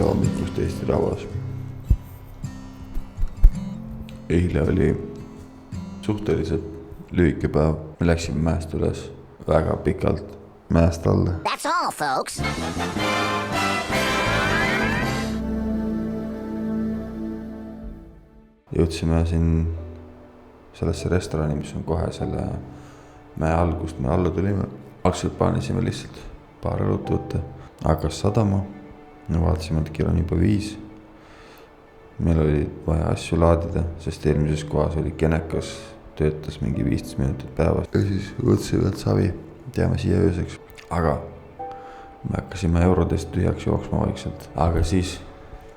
hommikust Eesti rahvas. Eile oli suhteliselt lühike päev. Me läksime mäest üles väga pikalt mäest alla. That's all, folks. Jõudsime siin sellesse restorani, mis on kohe selle mäe all, kust me alla tulime. Algselt paanisime lihtsalt paar õlut võtta. Hakkas sadama. Me vaatasime, et kell on juba 5. Meil oli vaja asju laadida, sest eelmises kohas oli kenekas, töötas mingi 15 minutit päevas. Ja siis võtsime, et savi, jääme siia ööseks. Aga me hakkasime eurodest tühjaks jooksma vaikselt. Aga siis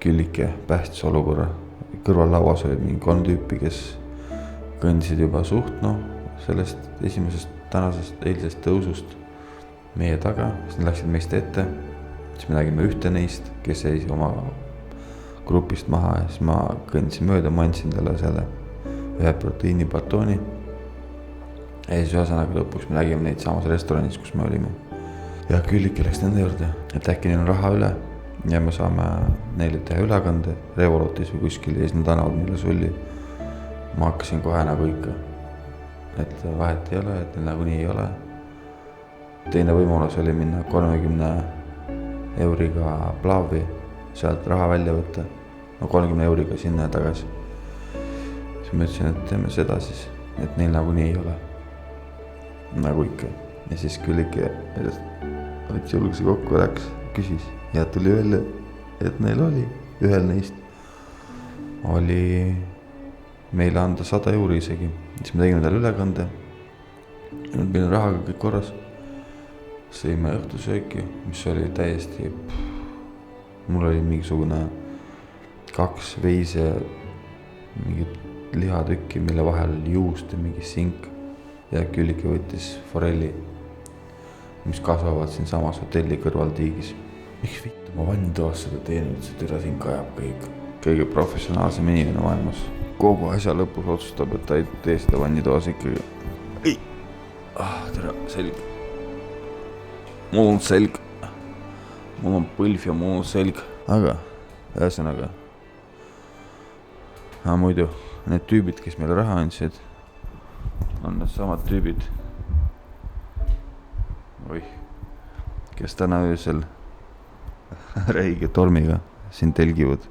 Küllike päästis olukorra. Kõrval lauas oli mingi 3 tüüpi, kes kõndisid juba suht, sellest esimesest tänasest eilsest tõusust meie taga, siis nad läksid meist ette. Siis me nägime ühte neist, kes jäi oma grupist maha ja siis ma kõndisin mööda, ma andsin talle selle ühe proteiinibatooni. Ja siis ühesõnaga lõpuks me nägime neid samas restoranis, kus me olime. Ja Küllike läks nende juurde, et äkki neil on raha üle ja me saame neile teha ülekande Revolutis või kuskil ja siis nad annavad meile sulli. Ma hakkasin kohe nagu ikka, et vahet ei ole, et neil nagunii ei ole. Teine võimalus oli minna 30 euriga plaavi, sealt raha välja võtta, 30 euriga sinna ja tagasi. Siis ma ütlesin, et teeme seda siis, et neil nagunii ei ole. Nagu ikka. Ja siis Küllike võttis julguse kokku, läks, küsis ja tuli välja, et neil oli ühel neist. Oli meile anda 100 euri isegi. Siis me tegime talle ülekande. Meil on rahaga kõik korras. Sõime õhtusööki, mis oli täiesti... Mul oli mingisugune 2 veise mingit lihatükki, mille vahel oli juust ja mingi sink. Ja Küllike võttis forelli, mis kasvavad siin samas hotelli kõrval tiigis. Miks vittu ma vannitoas seda teen, et see türa siin kajab kõik. Kõige professionaalsem inimene maailmas. Kogu asja lõpus otsustab, et ta ei tee seda vannitoas ikkagi. Ei! Türa, selg. Mul on selg. Mul on põlv ja mul on selg. Aga, ühesõnaga. Muidu, need tüübid, kes meile raha andsid, on need samad tüübid. Oih, kes täna öösel räige tormiga siin telgivad.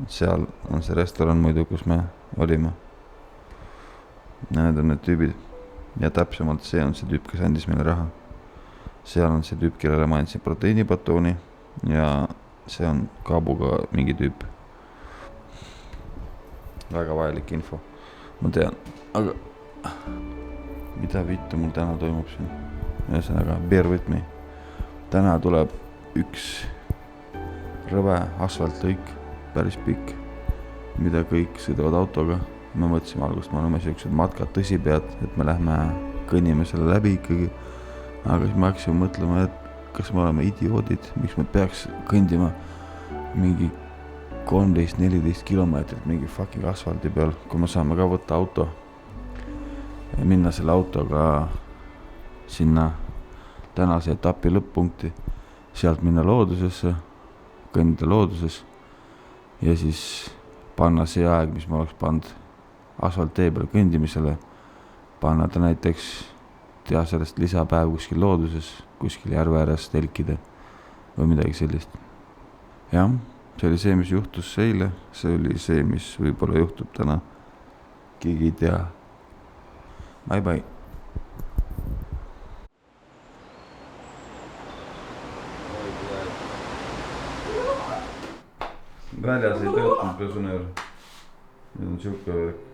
Seal on see restoran muidu, kus me olime. Need on need tüübid. Ja täpsemalt see on see tüüp, kes andis meile raha. Seal on see tüüp, kellele ma andsin proteiinibatooni ja see on Kaabuga mingi tüüp. Väga vajalik info. Ma tean, aga mida vittu mul täna toimub siin? Ühesõnaga, bear with me. Täna tuleb üks rõve asfaltlõik, päris pikk, mida kõik sõidavad autoga. Me mõtlesime algust, me oleme sellised matkad tõsipead, et me lähme kõnnime selle läbi ikkagi. Aga siis me hakkasime mõtlema, et kas me oleme idioodid, miks me peaks kõndima mingi 13-14 kilomeetrit mingi fucking asfalti peal, kui me saame ka võtta auto ja minna selle autoga sinna tänase etapi lõpp-punkti, sealt minna loodusesse, kõndida looduses ja siis panna see aeg, mis ma oleks pannud asfalttee peal kõndimisele, panna ta näiteks teha sellest lisapäev kuskil looduses, kuskil järve ääres telkida või midagi sellist. Jah, see oli see, mis juhtus eile, see oli see, mis võib-olla juhtub täna. Keegi ei tea. Bye bye. Väljas ei töötanud personöör. Nüüd on siuke värk.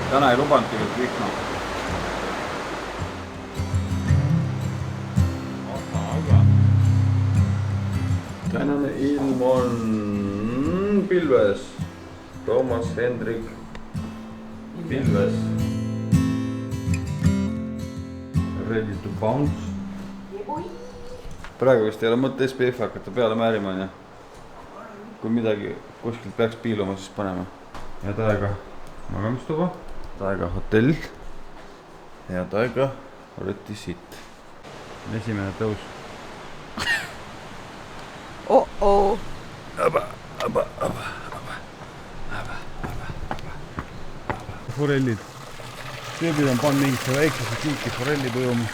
Täna ei lubanud tegelikult vihma. tänane ilm on pilves. Toomas Hendrik pilves. Ready to bounce. Praegu vist ei ole mõte SPF hakata peale määrima, on ja? Kui midagi kuskilt peaks piiluma, siis paneme. Head aega magamistuba, head aega hotell, head aega rötisitt. Esimene tõus. Oh-oh. Forellid. Teebid on pannud mingisse väiksesse kiiki forellid ujuma.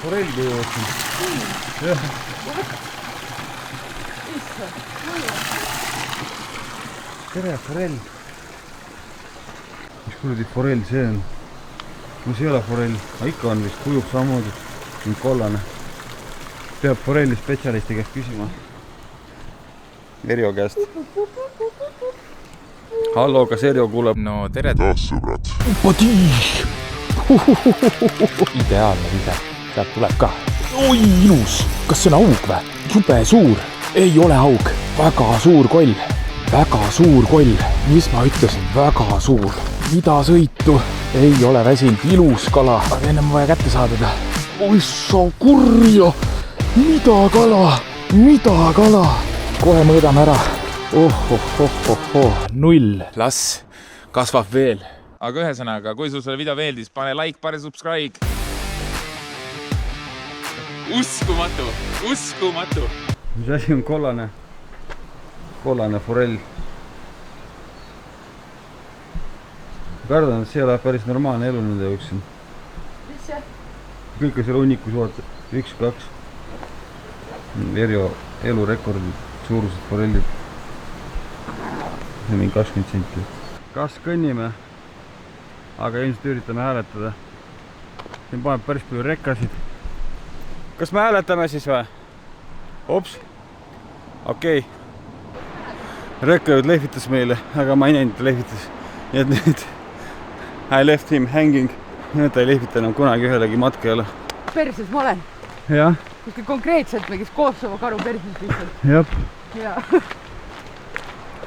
Forellid ujuvad siin. Jah. Tere, forell. Mis kuradi forell see on? Mis ei ole forell? Ikka on vist kujub samamoodi. Siin kollane. Peab forelli spetsialisti käest küsima. Erjo käest. Hallo, kas Erjo kuuleb? No tere taas, sõbrad. Ideaalne vise, sealt tuleb ka. Oi, ilus! Kas see on aug või? Jube suur. Ei ole aug. Väga suur koll. Väga suur koll. Mis ma ütlesin? Väga suur. Mida sõitu? Ei ole väsinud. Ilus kala. Aga enne ma vaja kätte saada. Oi, sa kurja! Mida kala? Mida kala? Kohe mõõdame ära. Null. Las kasvab veel. Aga ühesõnaga, kui sul selle video meeldis, pane like, pane subscribe. Uskumatu, uskumatu. Mis asi on kollane? Kollane forell. Kardan, et see läheb päris normaalne elu nende jaoks siin. Mis see? Kõik on selle hunnikus vaata. 1, 2. Erjo elurekordid, suurused forellid. See on mingi 20 senti. Kas kõnnime? Aga ilmselt üritame hääletada. Siin paneb päris palju rekkasid. Kas me hääletame siis või? Ops. Okei. Rekkajud lehvitas meile, aga ma ei näinud, ta lehvitas. Nii et nüüd I left him hanging. Nüüd ta ei lehvita enam kunagi ühelegi matkajale. Perses ma olen. Jah. Kuskil konkreetselt mingis Kosovo karu perses lihtsalt. Jep. Ja.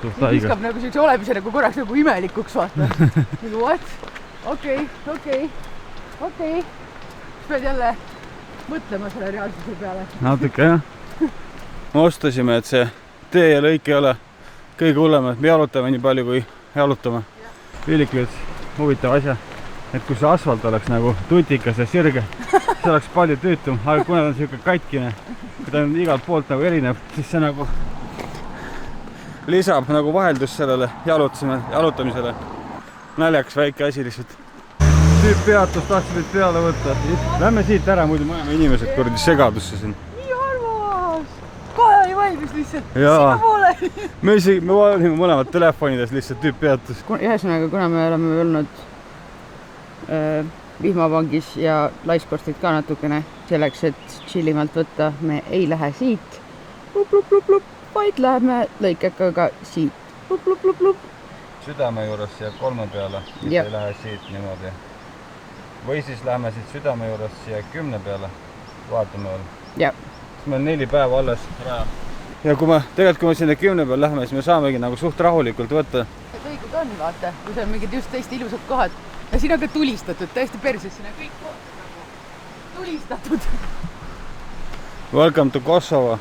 Suht haige. Viskab nagu sellise olemise nagu korraks nagu imelikuks vaata. Nagu what? Okei. Siis pead jälle mõtlema selle reaalsuse peale. Natuke jah. Me ostasime, et see tee ja lõik ei ole kõige hullem, et me jalutame nii palju kui jalutame. Viilik ütles huvitav asja, et kui see asfalt oleks nagu tutikas ja sirge, see oleks palju tüütum, aga kuna ta on siuke katkine, kui ta on igalt poolt nagu erinev, siis see nagu lisab nagu vaheldust sellele jalutamisele. Naljakas väike asi lihtsalt. Tüüp peatus, tahtsid meid peale võtta. Lähme siit ära, muidu me oleme inimesed kuradi segadusse siin. Nii armas! Kohe oli valmis lihtsalt. Jaa. Sina poole. Me olime mõlemad telefonides, lihtsalt tüüp peatus. Ühesõnaga, kuna me oleme olnud vihmavangis ja Laiskorstit ka natukene selleks, et chillimalt võtta, me ei lähe siit, vaid läheme lõikekaga siit. Südame juures siia 3 peale, mitte ei lähe siit niimoodi. Või siis lähme siit südame juures siia 10 peale, vaatame veel. Jah. Siis meil 4 päeva alles raja. Ja kui me sinna 10 peal lähme, siis me saamegi nagu suht rahulikult võtta. Õigud on, vaata, kui see on mingid just tõesti ilusad kohad. Ja siin on ka tulistatud, täiesti perses, siin on kõik kohad nagu tulistatud. Welcome to Kosovo.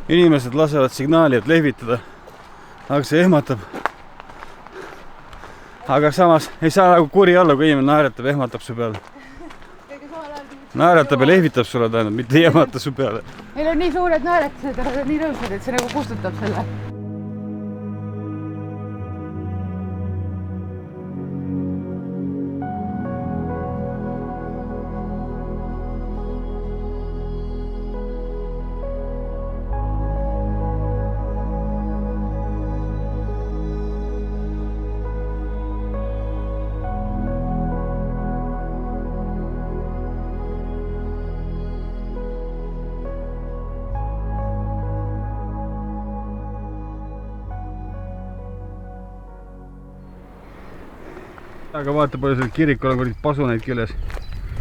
Inimesed lasevad signaali, et lehvitada, aga see ehmatab. Aga samas ei saa nagu kuri olla, kui inimene naeratab ja ehmatab su peale. Naeratab ja lehvitab sulle tähendab, mitte ei ehmata su peale. Meil on nii suured naeratused, aga nii rõõmsad, et see nagu kustutab selle. Aga vaata palju seal kirikul on kurid pasuneid küljes.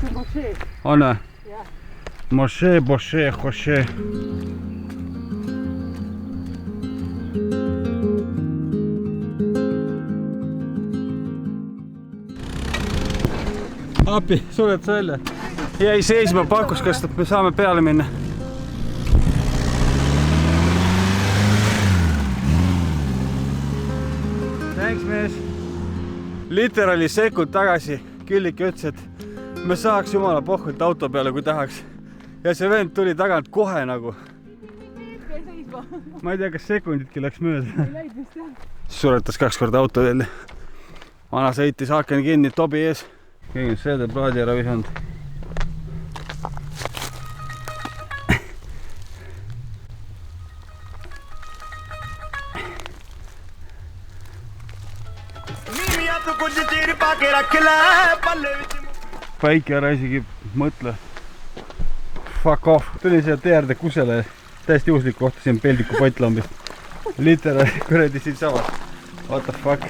see on mošee. On või? Jah. Mošee, bošee, hošee. Api, suled sa välja? Jäi seisma pakus, kas me saame peale minna. Thanks, mees. Literaali sekund tagasi Külliki ütles, et me saaks jumala pohvult auto peale, kui tahaks. Ja see vend tuli tagant kohe nagu. Ma ei tea, kas sekunditki läks mööda. Suretas 2 korda auto veel. Vana sõitis aaken kinni tobi ees. Keegi on seede plaadi ära visanud. Päike ära isegi mõtle. Fuck off. Tulin siia teerde kusele. Täiesti juhuslik kohtasin peldiku potlambist. Literaali kuredi siin sama. What the fuck?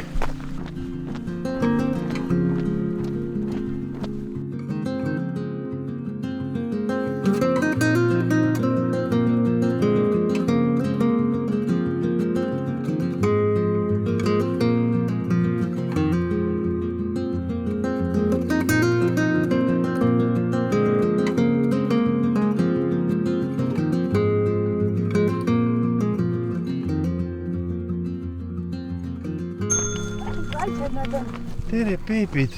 Tere, beebid!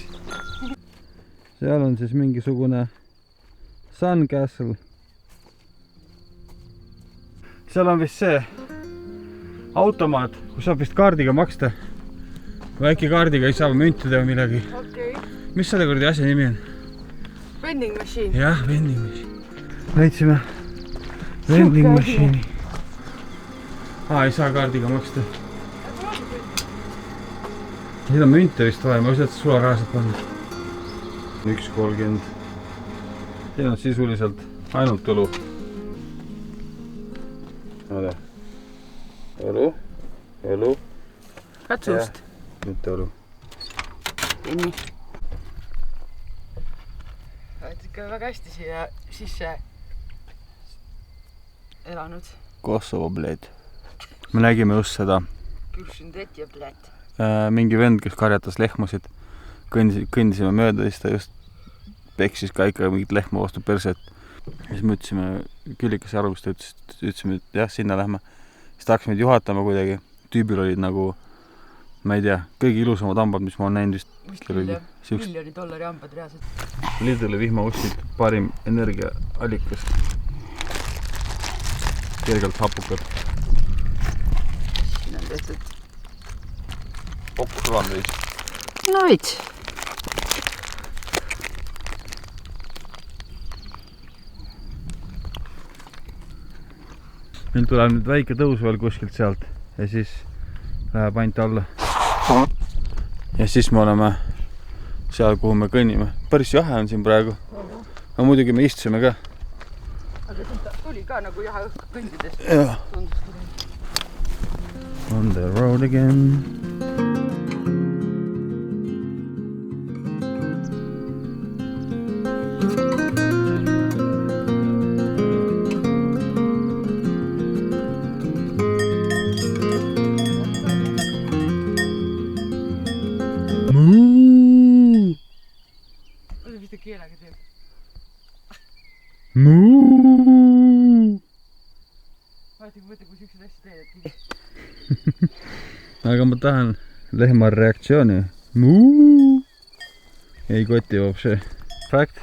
Seal on siis mingisugune Sun Castle. Seal on vist see automaat, kus saab vist kaardiga maksta. Väike kaardiga ei saa müntida või midagi. Okay. Mis selle kuradi asja nimi on? Vending machine. Jah, vending machine. Leidsime vending machine'i. Ei saa kaardiga maksta. Siin on münte vist vaja, ma võisin, et sularahased pannud. 1.30. Siin on sisuliselt ainult õlu. Ole. Õlu. Katsust. Mitte õlu. Nii. Oled ikka väga hästi siia sisse elanud. Kosovo, bled. Me nägime just seda. Küršindet ja bled. Mingi vend, kes karjatas lehmasid, kõndisime mööda, siis ta just peksis ka ikka mingit lehma vastu perset. Siis me ütlesime Küllikasse arvust, ütlesime, et jah, sinna lähme. Siis tahaks meid juhatama kuidagi. Tüübil olid nagu, ma ei tea, kõige ilusamad hambad, mis ma olen näinud vist. $1 hambad reaalselt. Lidli vihmaussid, parim energiaallikas. Kergelt hapukad. Siin on tehtud. Kokku sulanud viis. No veits. Meil tuleb nüüd väike tõus veel kuskilt sealt ja siis läheb ainult alla. Ja siis me oleme seal, kuhu me kõnnime. Päris jahe on siin praegu. No muidugi me istusime ka. Aga siin tuli ka nagu jahe õhku kõndidest. Ja. On the road again. Aga ma tahan lehma reaktsiooni. Ei koti vopse. Fakt,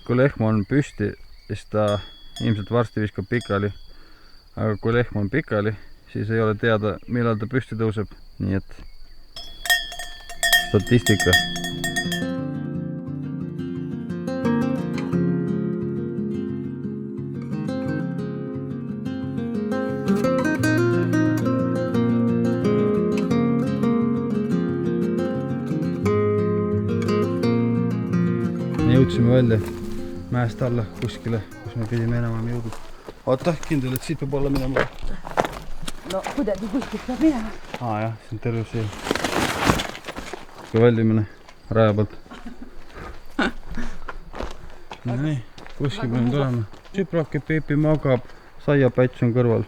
kui lehm on püsti, siis ta ilmselt varsti viskab pikali. Aga kui lehm on pikali, siis ei ole teada, millal ta püsti tõuseb. Nii et statistika. Jõudsime välja mäest alla kuskile, kus me pidime enam jõudnud. Oota, kindel, et siit peab olla minema. No, kuidagi kuskilt peab minema. Jah, see on terve see. Kui väljumine. raja pealt. Nii, kuskil peame tulema. Tsipraki Peepi magab, saiapäts on kõrval.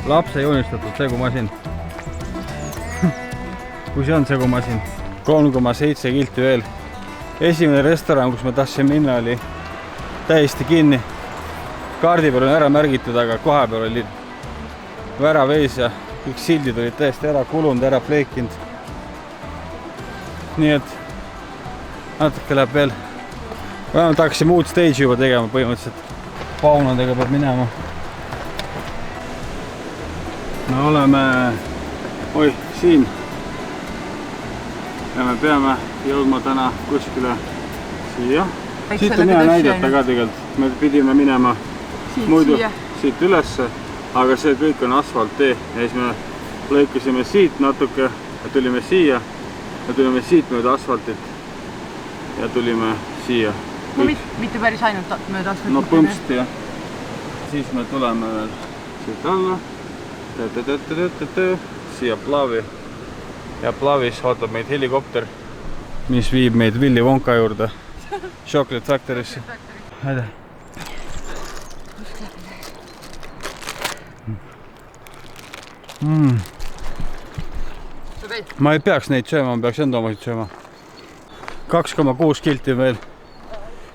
Lapse joonistatud segumasin. Kui see on segumasin. 3,7 kilti veel. Esimene restoran, kus ma tahtsin minna, oli täiesti kinni. Kaardi peal on ära märgitud, aga koha peal oli värav ees ja kõik sildid olid täiesti ära kulunud, ära pleekinud. Nii et natuke läheb veel. Vähemalt tahaksime uut stage juba tegema põhimõtteliselt. Paunadega peab minema. Me oleme siin ja me peame jõudma täna kuskile siia. Siit on hea näidata ka tegelikult. Me pidime minema muidu siit ülesse, aga see kõik on asfalttee ja siis me lõikasime siit natuke ja tulime siia ja tulime siit mööda asfaltit ja tulime siia. No mitte päris ainult mööda asfaltit. No põmsti jah. Siis me tuleme veel siit alla. Siia Plavi ja Plavis ootab meid helikopter, mis viib meid Willy Wonka juurde Chocolate Factory'sse. Haide. Ma ei peaks neid sööma, ma peaks enda omasid sööma. 2,6 kilti veel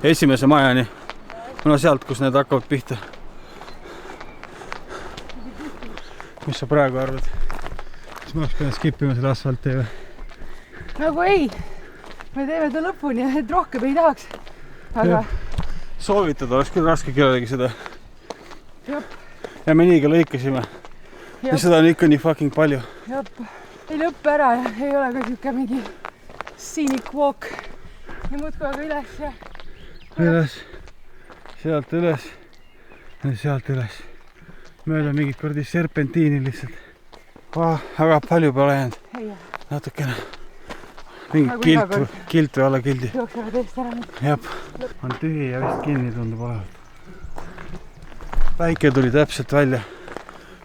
esimese majani. No sealt, kus need hakkavad pihta. Mis sa praegu arvad? Kas ma oleks pidanud skipima selle asfalttee või? Nagu ei. Me teeme ta lõpuni, et rohkem ei tahaks. Aga... Soovitada oleks küll raske kellelegi seda. Ja me niiga lõikasime. Ja seda on ikka nii fucking palju. Ei lõpp ära ja ei ole ka siuke mingi scenic walk. Ja muudku aga üles ja... Üles. Sealt üles. Ja sealt üles. Mööda mingit kordi serpentiini lihtsalt. Aga palju pole jäänud. Natukene. Mingi kilt või alla kildi. Jooksevad eest ära nüüd. Jab. On tühi ja vist kinni tundub olevat. Päike tuli täpselt välja,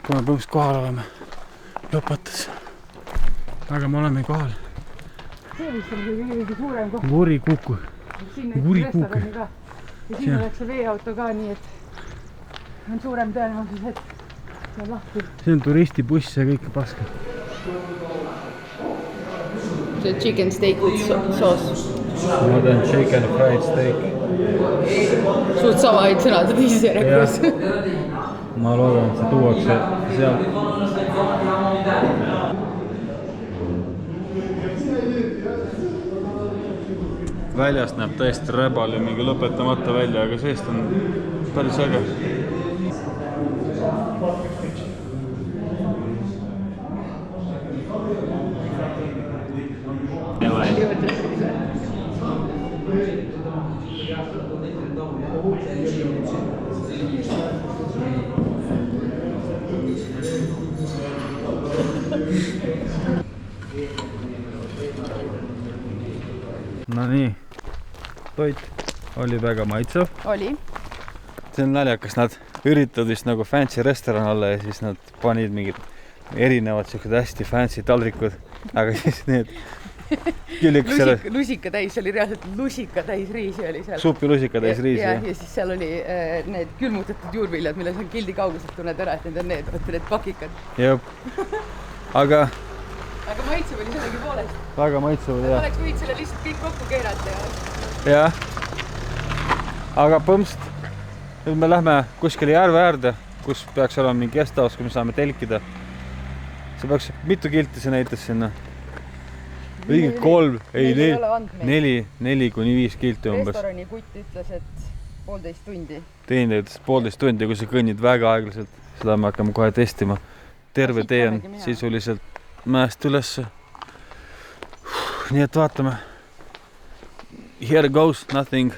kui me põhimõtteliselt kohal oleme. Lõpatas. Aga me oleme kohal. See vist on kõige suurem koht. Vurikuku. Siin on restorani ka. Ja siin oleks see veeauto ka, nii et on suurem tõenäosus, et see on lahti. See on turistibuss ja kõik paska. See chicken steak with sauce. Ma teen chicken fried steak. Suht sama aid sõnad teises järjekorras. Ma loodan, et see tuuakse sealt. Väljast näeb täiesti räbal ja mingi lõpetamata välja, aga seest on päris äge. No nii, toit oli väga maitsev. Oli. See on naljakas, nad üritavad vist nagu fancy restoran olla ja siis nad panid mingid erinevad sellised hästi fancy taldrikud, aga siis need Lusika täis, see oli reaalselt lusika täis riisi oli seal. Supilusika täis riisi, jah. Ja siis seal oli need külmutatud juurviljad, milles on kildi kauguselt tunned ära, et need on need, võtta need pakikad. Jop. Aga maitsev oli sellegi poolest. Väga maitsev oli, jah. Oleks võid selle lihtsalt kõik kokku keerata ja... Jah. Aga põmst, nüüd me lähme kuskile järve äärde, kus peaks olema mingi guesthouse, kui me saame telkida. See peaks mitu kilti see näitas sinna. Õige 3, ei 4 kuni 5 kilti umbes. Restorani kutt ütles, et 1,5 tundi. Teenindaja ütles 1,5 tundi, kui sa kõnnid väga aeglaselt. Seda me hakkame kohe testima. Terve tee on sisuliselt mäest ülesse. Nii et vaatame. Here goes nothing.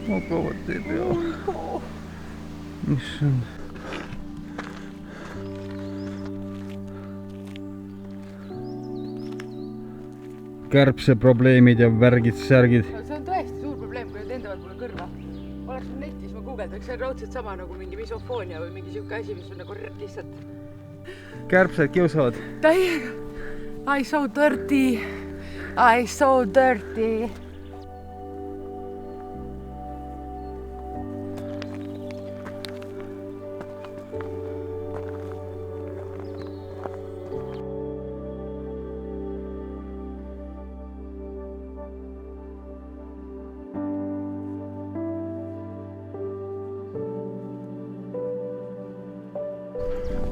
hakkavad ei pea. Issand. Kärbseprobleemid ja värgid-särgid. See on tõesti suur probleem, kui nad endavad mulle kõrva. Oleks mul netis, ma guugeldaks, see on raudselt sama nagu mingi misofoonia või mingi siuke asi, mis on nagu lihtsalt... Kärbsed kiusavad. Täiega. I so dirty. I so dirty.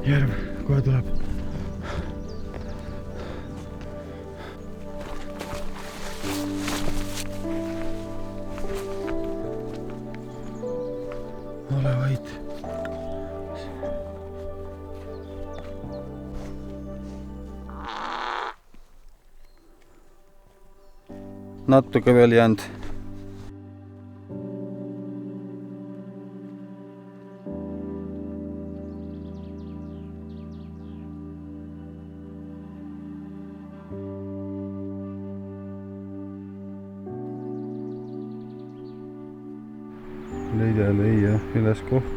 Järv, kohe tuleb. Ole vait. Natuke veel jäänud. Leia üles koht.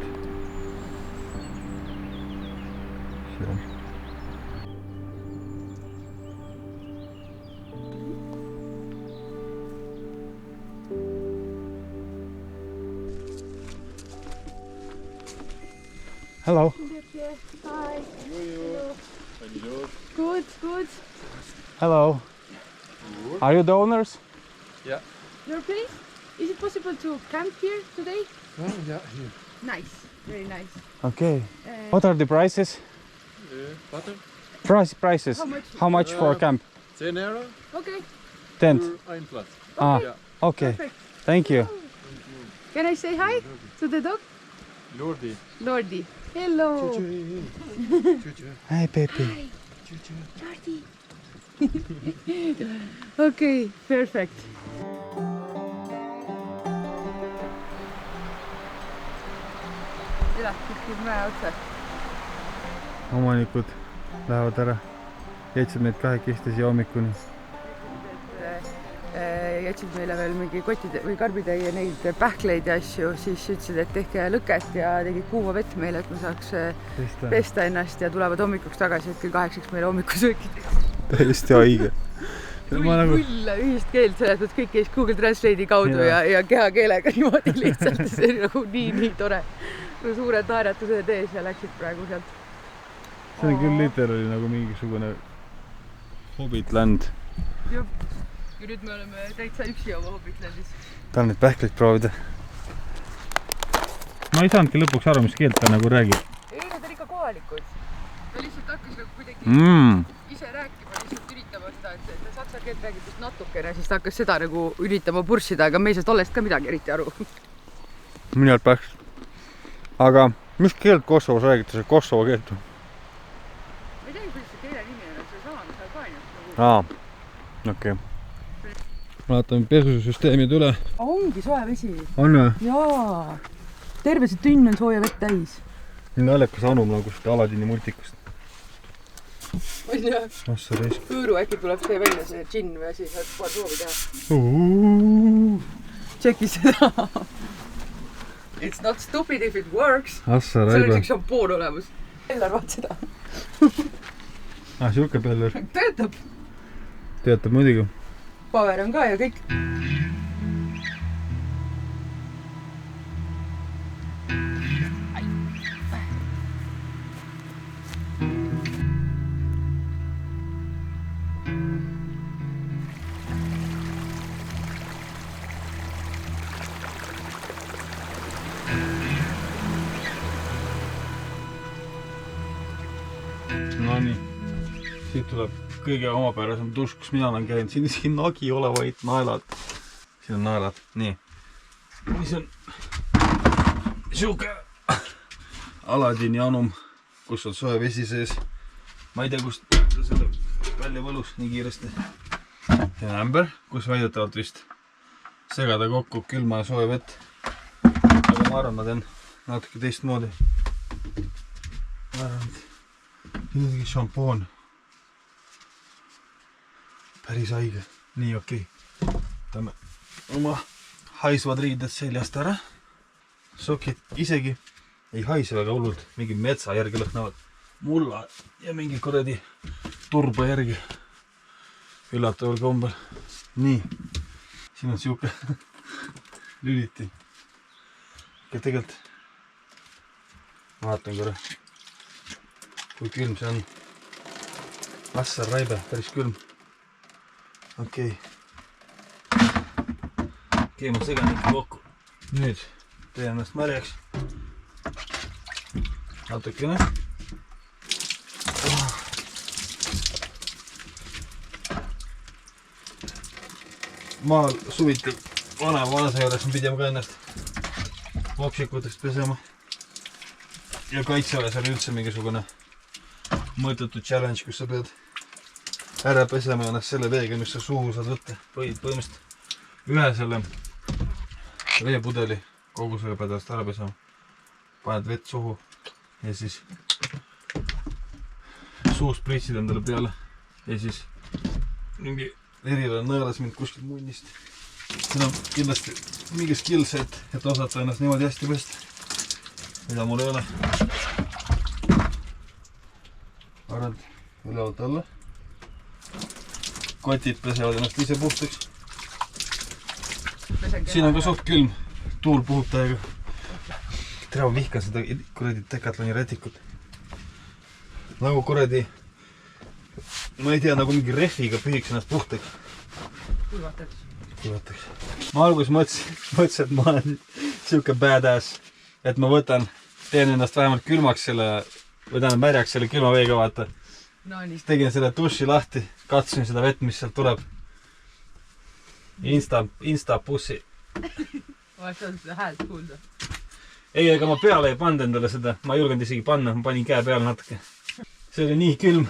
Seal. Hello. Hi. Good, good. Hello. Are you the owners? Your place? Is it possible to camp here today? Oh, yeah, here. Nice, very nice. Okay. What are the prices? Butter? Prices. How much? How much for camp? 10 euro Okay, Tent. voor 1 plaats. Ah, Ja. okay. perfect. Thank you. Can I say hi to the dog? Lordi. Lordi. Hello. Hi, Pepe. Lordi. Okay, perfect. Üle, kuskil mäe otsa. Omanikud lähevad ära. Jätsid meid kahekesti siia hommikuni. Jätsid meile veel mingi kotide või karbitäie neid pähkleid ja asju, siis ütlesid, et tehke lõket ja tegid kuuma vett meile, et me saaks pesta ennast ja tulevad hommikuks tagasi, et kell 8 meile hommikusöökid. Täiesti haige. Pull ühist keelt, selles mõttes kõik käis Google Translate'i kaudu ja kehakeelega niimoodi lihtsalt. See oli nagu nii tore. Suured naeratused ees ja läksid praegu sealt. See on küll literally nagu mingisugune Hobbitland. Ja nüüd me oleme täitsa üksi oma Hobbitlandis. Tahan neid pähkleid proovida. Ma ei saanudki lõpuks aru, mis keelt ta nagu räägib. Ei, need on ikka kohalikud. Ta lihtsalt hakkas nagu kuidagi ise rääkima, lihtsalt üritama seda, et ta saksa keelt räägib just natukene, siis ta hakkas seda nagu üritama purssida, aga me ei saa tollest ka midagi eriti aru. Minult pähks. Aga mis keelt Kosovos räägite, see Kosovo keelt? Ma ei tea, kuidas see keele nimi on, see sama, mis Albaanias. Okei. Vaatame pesusüsteemid üle. Ongi soe vesi. On või? Jaa. Terve see tünn on sooja vett täis. Nii naljakas anum nagu seda Aladini multikust. On jah. Ossa reis. Hõõru äkki tuleb see välja, see džinn või asi, saad paar soovi teha. Tšeki seda. It's not stupid if it works. Assa Seal raiba. on üks šampoon olemas. Ellar, vaat seda. Siuke peller. Töötab. Töötab muidugi. Power on ka ja kõik. No nii. Siit tuleb kõige omapärasem tusk, kus mina olen käinud. Siin nagi ole vaid naelad. Siin on naelad. Nii. Mis on siuke Aladini anum, kus on soe vesi sees. Ma ei tea, kust selle välja võlus nii kiiresti. See on ämber, kus väidetavalt vist segada kokku külma ja sooja vett. Aga ma arvan, ma teen natuke teistmoodi. Ma arvan, et mingi šampoon. Päris haige. Nii okei. Võtame oma haisvad riided seljast ära. Sokid isegi ei haise väga hullult. Mingi metsa järgi lõhnavad. Mulla ja mingi kuradi turba järgi. Üllataval kombel. Nii. Siin on siuke lüliti. Ja tegelikult vaatan korra, kui külm see on. Assar raibe, päris külm. Okei, ma segan ikka kokku. Nüüd teen ennast märjaks. Natukene. Maal suvitel vanasa juures pidime ka ennast voksikutest pesema. Ja kaitseväes oli üldse mingisugune mõõtetud challenge, kus sa pead ära pesema ennast selle veega, mis sa suhu saad võtta. Põhimõtteliselt ühe selle veepudeli kogusega pead ennast ära pesema. Paned vett suhu ja siis suust pritsid endale peale ja siis mingi Erile nõelas mind kuskilt munnist. Siin on kindlasti mingi skill set, et osata ennast niimoodi hästi pesta. Mida mul ei ole. Arvad ülevalt alla. Kotid pesevad ennast ise puhtaks. Siin on ka suht külm. Tuul puhub täiega. Tere, ma vihkan seda kuradi Decathloni rätikut. Nagu kuradi ma ei tea, nagu mingi rehviga pühiks ennast puhtaks. Kuivataks. Ma alguses mõtlesin, et ma olen siuke badass, et ma teen ennast vähemalt külmaks selle, või tähendab märjaks selle külma veega, vaata. No nii. Tegin selle duši lahti, katsusin seda vett, mis sealt tuleb. Insta pussi. Oleks saanud seda häält kuulda. Ei, ega ma peale ei pannud endale seda. Ma ei julgenud isegi panna, ma panin käe peale natuke. See oli nii külm.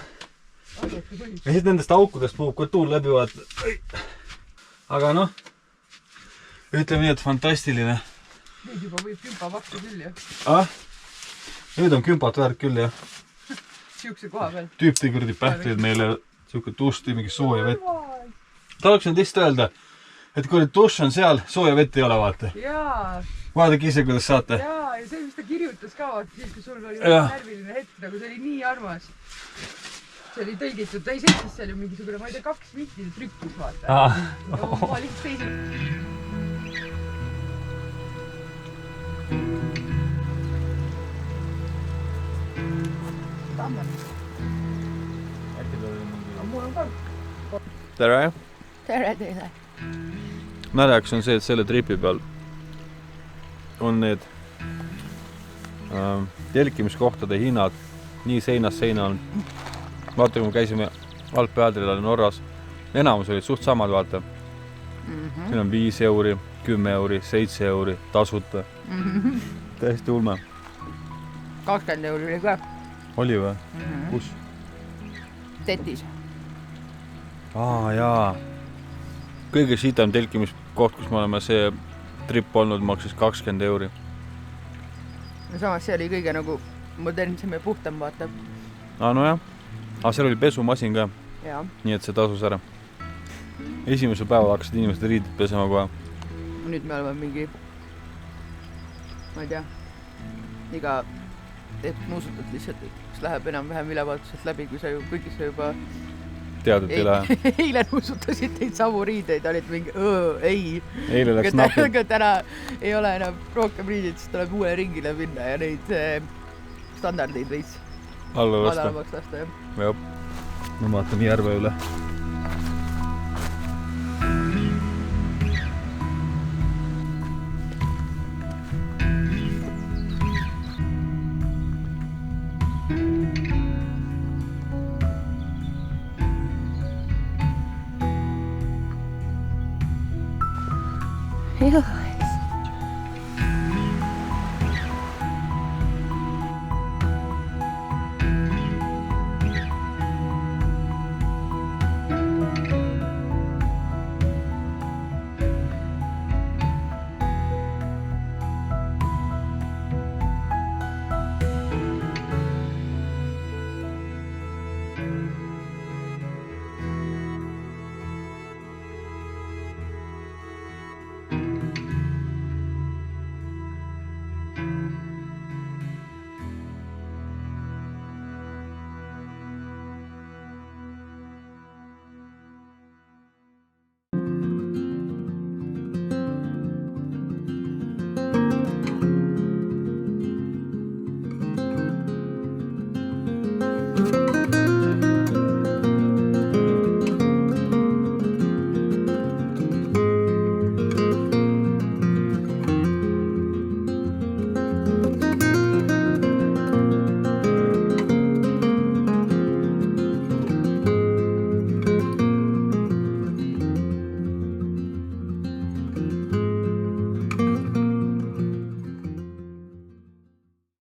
Ja siis nendest aukudest puhub ka tuul läbi vaata. Aga noh, ütleme nii, et fantastiline. Nüüd juba võib kümpa maksta küll, jah. Nüüd on kümpat väärt küll, jah. Siukse koha peal. Tüüp tõi kuradi pähtlid meile siuke dušti, mingi sooja vett. Tahaksin teist öelda, et kui duš on seal, sooja vett ei ole, vaata. Jaa. Vaadake ise, kuidas saate. Jaa, ja see, mis ta kirjutas ka, vaata siis, kui sul oli närviline hetk, nagu see oli nii armas. See oli tõlgitud, ta ei seitsis seal ju mingisugune, ma ei tea, 2 mittide trükkis, vaata. Ja ma lihtsalt seisin. Tere! Tere teile! Märjaks on see, et selle tripi peal on need telkimiskohtade hinnad nii seinast seina on. Vaata, kui me käisime Alpe-Adrial Norras, enamus olid suht samad, vaata. Siin on 5 euri, 10 euri, 7 euri, tasuta. Täiesti ulme. 20 euri oli ka. Oli või? Kus? Tetis. Jaa. Kõige siitam telkimiskoht, kus me oleme see trip olnud, maksis 20 euri. Ja samas see oli kõige nagu modernsem ja puhtam, vaata. Nojah. Seal oli pesumasin ka. Jaa. Nii et see tasus ära. Esimesel päeval hakkasid inimesed riidid pesema kohe. Nüüd me oleme mingi, ma ei tea, iga nuusutad lihtsalt, kes läheb enam-vähem ülevaatusest läbi, kui sa ju kõigis juba tead, et ei lähe. Eile nuusutasid teid samu riideid, olid mingi, ei. Eile läks nappi. Aga täna ei ole enam rohkem riideid, siis tuleb uue ringile minna ja neid standardeid veits alla lasta, jah. Ma vaatan järve üle.